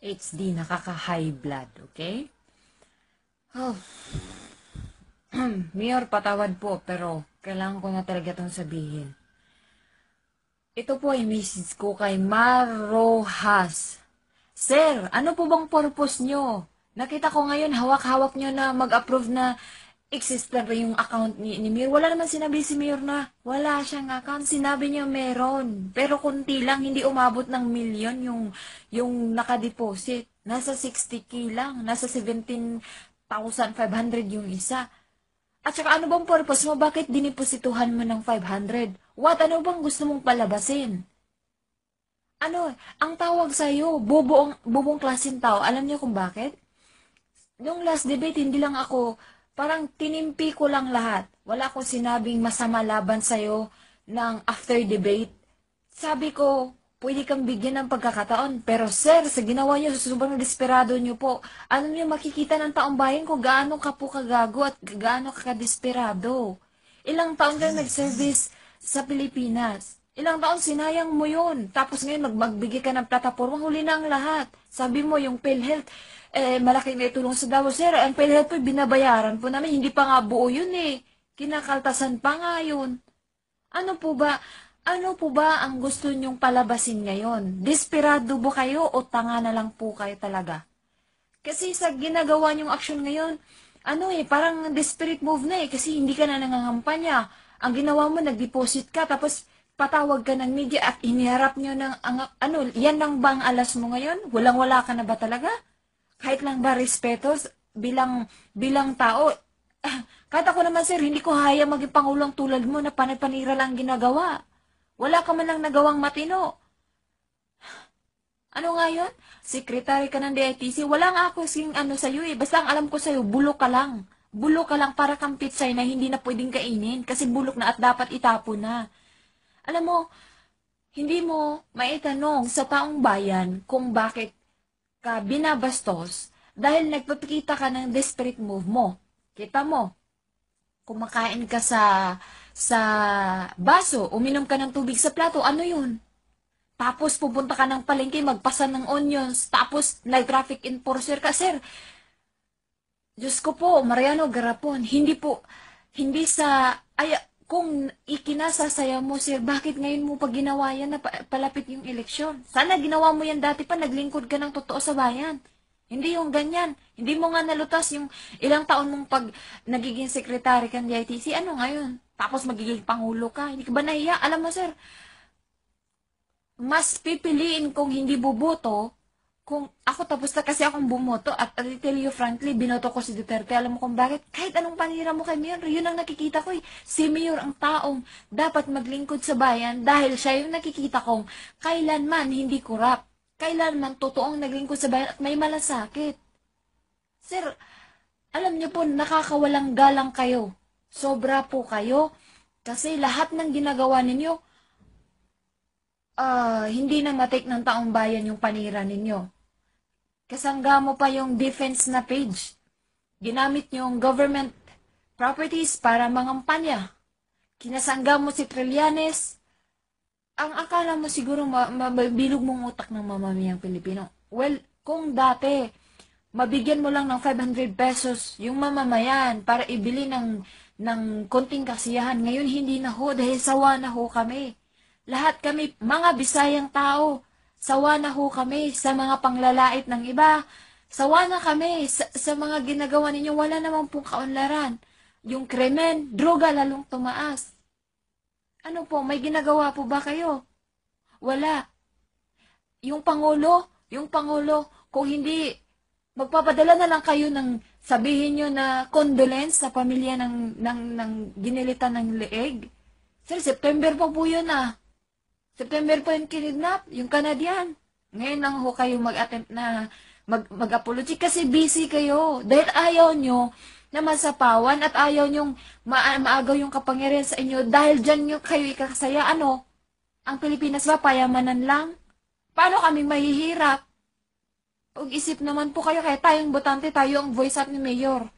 HD, nakaka-high blood, okay? Oh, Mayor, patawad po, pero kailangan ko na talaga itong sabihin. Ito po ay message ko kay Marojas. Sir, ano po bang purpose nyo? Nakita ko ngayon, hawak-hawak nyo na mag-approve na existent na yung account ni Mayor. Wala naman sinabi si Mayor na wala siyang account. Sinabi niya meron. Pero kunti lang, hindi umabot ng milyon yung nakadeposit. Nasa 60K lang. Nasa 17,500 yung isa. At saka ano bang purpose mo? Bakit diniposituhan mo ng 500? What? Ano bang gusto mong palabasin? Ano, ang tawag sa'yo, bubong klaseng tao. Alam niyo kung bakit? Nung last debate, hindi lang ako, parang tinimpi ko lang lahat. Wala akong sinabing masama laban sa'yo ng after debate. Sabi ko, pwede kang bigyan ng pagkakataon. Pero sir, sa ginawa niyo, sa sobrang desperado niyo po, ano niyo makikita ng taong bayan kung gaano ka po kagago at gaano ka kadesperado. Ilang taon kang nag-service sa Pilipinas. Ilang taon sinayang mo yun. Tapos ngayon magbigay ka ng plataforma, huli na ang lahat. Sabi mo yung PhilHealth, malaki na itulong sa Davao. Sir, ang PhilHealth po binabayaran po namin. Hindi pa nga buo yun eh. Kinakaltasan pa nga yun. Ano po ba, ano po ba ang gusto nyong palabasin ngayon? Desperado ba kayo o tanga na lang po kayo talaga? Kasi sa ginagawa nyong aksyon ngayon, parang desperate move na eh, kasi hindi ka na nangangampanya. Ang ginawa mo, nag-deposit ka, tapos patawag ka ng media at iniharap nyo ng, yan lang bang alas mo ngayon? Walang-wala ka na ba talaga? Kahit lang ba respeto bilang tao, kahit ako naman sir, hindi ko haya maging pangulong tulad mo na panay-panira lang ginagawa. Wala ka man lang nagawang matino. Ano nga yun? Secretary ka ng DITC. Wala nga ako sing sa'yo eh. Basta ang alam ko sa'yo, bulok ka lang. Bulok ka lang para kang pitsay na hindi na pwedeng kainin kasi bulok na at dapat itapon na. Alam mo, hindi mo maitanong sa taong bayan kung bakit ka binabastos dahil nagpapakita ka ng desperate move mo. Kita mo, kumakain ka sa baso, uminom ka ng tubig sa plato, ano yun? Tapos pupunta ka ng palengke, magpasan ng onions, tapos nag-traffic enforcer ka, sir. Diyos ko po, Mariano Garapon, hindi sa, kung ikinasasaya mo, sir, bakit ngayon mo pa ginawa yan na palapit yung eleksyon? Sana ginawa mo yan dati pa, naglingkod ka ng totoo sa bayan. Hindi yung ganyan. Hindi mo nga nalutas yung ilang taon mong pag nagiging sekretary kang DITC. Ano ngayon? Tapos magiging pangulo ka. Hindi ka ba nahiya? Alam mo, sir, mas pipiliin kong hindi buboto kung ako tapos na kasi akong bumoto at I tell you frankly, binoto ko si Duterte. Alam mo kung bakit? Kahit anong panira mo kay Mayor, yun ang nakikita ko eh. Si Mayor ang taong dapat maglingkod sa bayan dahil siya yung nakikita kong kailanman hindi kurap. Kailanman totoong naglingkod sa bayan at may malasakit. Sir, alam niyo po, nakakawalang galang kayo. Sobra po kayo. Kasi lahat ng ginagawa ninyo, hindi na matik ng taong bayan yung panira ninyo. Kasangga mo pa yung defense na page. Ginamit yung government properties para mangampanya. Kinasangga mo si Trillanes. Ang akala mo siguro mabilog mong utak ng mamamayang Pilipino. Well, kung dati, mabigyan mo lang ng 500 pesos yung mamamayan para ibili ng konting kasiyahan. Ngayon, hindi na ho dahil sawa na ho kami. Lahat kami, mga Bisayang tao, sawa na ho kami sa mga panglalait ng iba. Sawa na kami sa mga ginagawa ninyo. Wala namang pong kaunlaran. Yung krimen, droga lalong tumaas. Ano po, may ginagawa po ba kayo? Wala. Yung Pangulo, kung hindi, magpapadala na lang kayo ng sabihin nyo na condolence sa pamilya ng ginilitan ng leeg. Sir, September pa po yun ah. September pa yung kinidnap, yung Canadian. Ngayon lang ho kayo mag-attempt na mag-apology kasi busy kayo. Dahil ayaw nyo na masapawan at ayaw nyong maagaw yung kapangyarihan sa inyo dahil dyan nyo kayo ikakasaya. Ano? Ang Pilipinas ba payamanan lang? Paano kami mahihirap? Pag-isip naman po kayo, kaya tayong botante, tayo ang voice out ni Mayor.